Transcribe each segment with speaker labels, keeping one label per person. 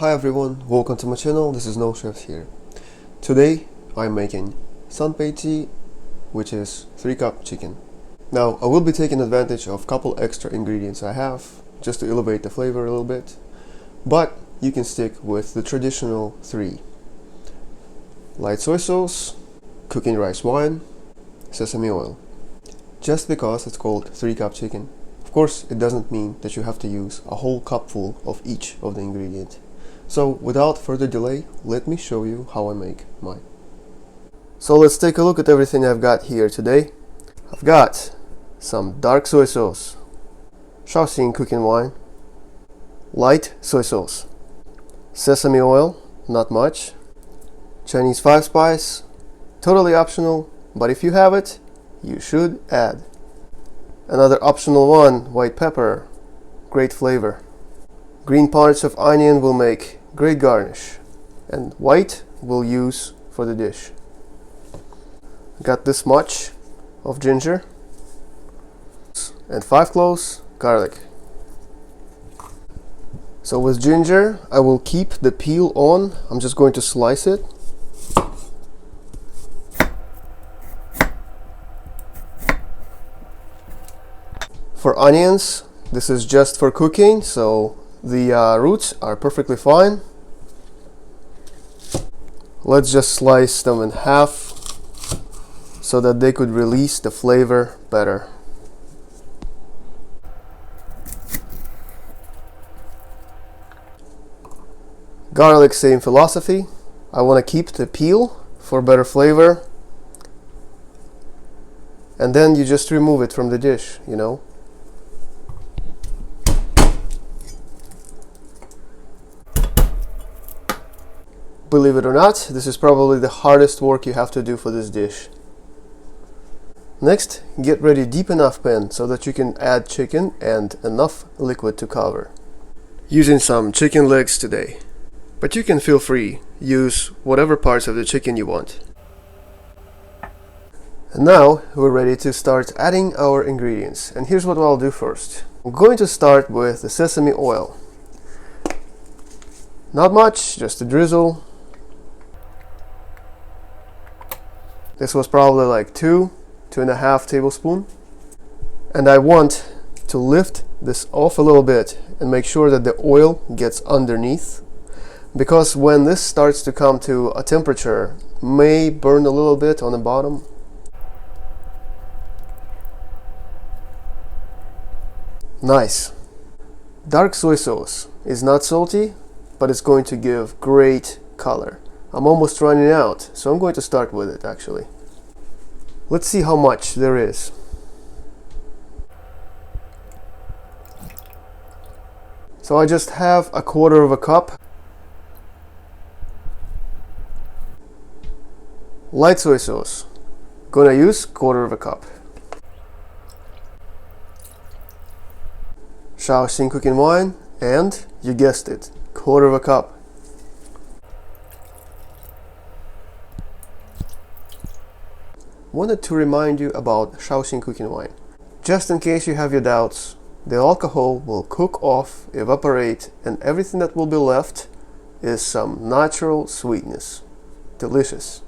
Speaker 1: Hi everyone, welcome to my channel. This is No Chef here. Today I'm making sanpeiti, which is 3-cup chicken. Now I will be taking advantage of a couple extra ingredients I have just to elevate the flavor a little bit, but you can stick with the traditional 3: light soy sauce, cooking rice wine, sesame oil. Just because it's called 3-cup chicken, of course it doesn't mean that you have to use a whole cupful of each of the ingredient. So without further delay, let me show you how I make mine. So let's take a look at everything I've got here today. I've got some dark soy sauce, Shaoxing cooking wine, light soy sauce, sesame oil, not much, Chinese 5-spice, totally optional, but if you have it, you should add. Another optional one, white pepper, great flavor. Green parts of onion will make great garnish, and white we'll use for the dish. Got this much of ginger and 5 cloves garlic. So with ginger I will keep the peel on. I'm just going to slice it. For onions, this is just for cooking, so the roots are perfectly fine. Let's just slice them in half so that they could release the flavor better. Garlic, same philosophy. I want to keep the peel for better flavor, and then you just remove it from the dish, you know. Believe it or not, this is probably the hardest work you have to do for this dish. Next, get ready deep enough pan so that you can add chicken and enough liquid to cover. Using some chicken legs today, but you can feel free, use whatever parts of the chicken you want. And now we're ready to start adding our ingredients, and here's what I'll do first. I'm going to start with the sesame oil. Not much, just a drizzle. This was probably like 2.5 tablespoons. And I want to lift this off a little bit and make sure that the oil gets underneath, because when this starts to come to a temperature, it may burn a little bit on the bottom. Nice. Dark soy sauce is not salty, but it's going to give great color. I'm almost running out, so I'm going to start with it actually. Let's see how much there is. So I just have 1/4 cup. Light soy sauce, gonna use 1/4 cup. Shaoxing cooking wine, and you guessed it, 1/4 cup. Wanted to remind you about Shaoxing cooking wine. Just in case you have your doubts, the alcohol will cook off, evaporate, and everything that will be left is some natural sweetness. Delicious.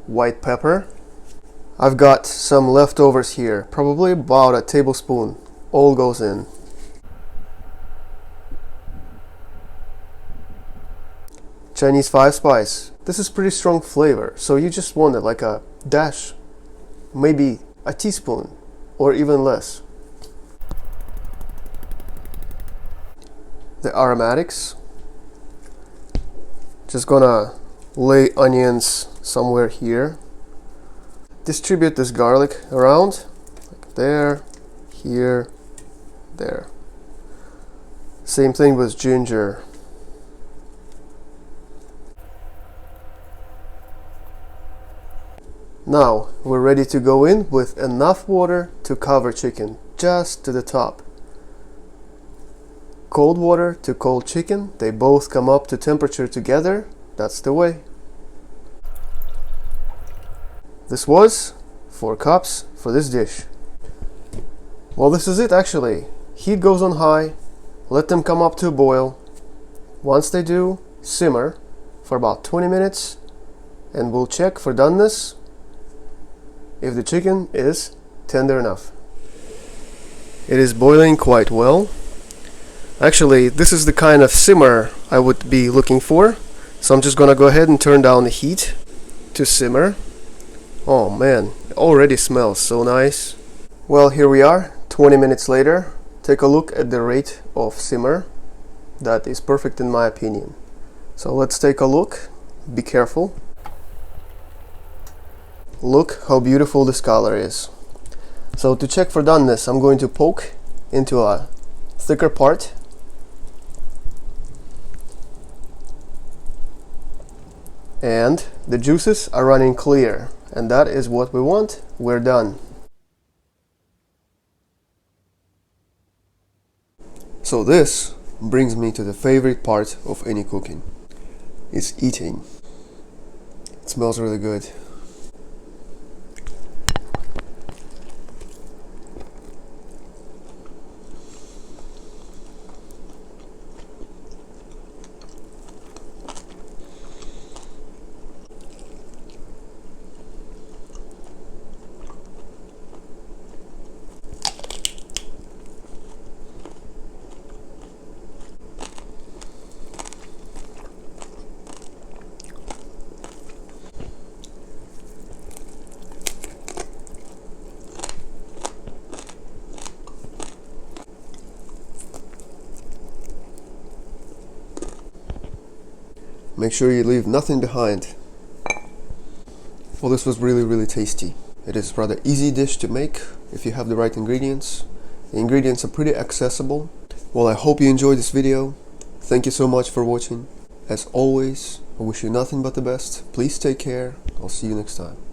Speaker 1: White pepper. I've got some leftovers here, probably about a tablespoon. All goes in. Chinese 5-spice. This is pretty strong flavor, so you just want it like a dash, maybe a teaspoon or even less. The aromatics. Just gonna lay onions somewhere here. Distribute this garlic around, like there, here, there. Same thing with ginger. Now we're ready to go in with enough water to cover chicken just to the top. Cold water to cold chicken, they both come up to temperature together. That's the way. This was 4 cups for this dish. Well, this is it actually. Heat goes on high, let them come up to a boil. Once they do, simmer for about 20 minutes and we'll check for doneness if the chicken is tender enough. It is boiling quite well. Actually, this is the kind of simmer I would be looking for. So I'm just gonna go ahead and turn down the heat to simmer. Oh man, it already smells so nice. Well, here we are, 20 minutes later. Take a look at the rate of simmer. That is perfect in my opinion. So let's take a look. Be careful. Look how beautiful this color is. So to check for doneness, I'm going to poke into a thicker part. And the juices are running clear. And that is what we want. We're done. So this brings me to the favorite part of any cooking. It's eating. It smells really good. Make sure you leave nothing behind. Well, this was really tasty. It is a rather easy dish to make if you have the right ingredients. The ingredients are pretty accessible. Well, I hope you enjoyed this video. Thank you so much for watching. As always, I wish you nothing but the best. Please take care. I'll see you next time.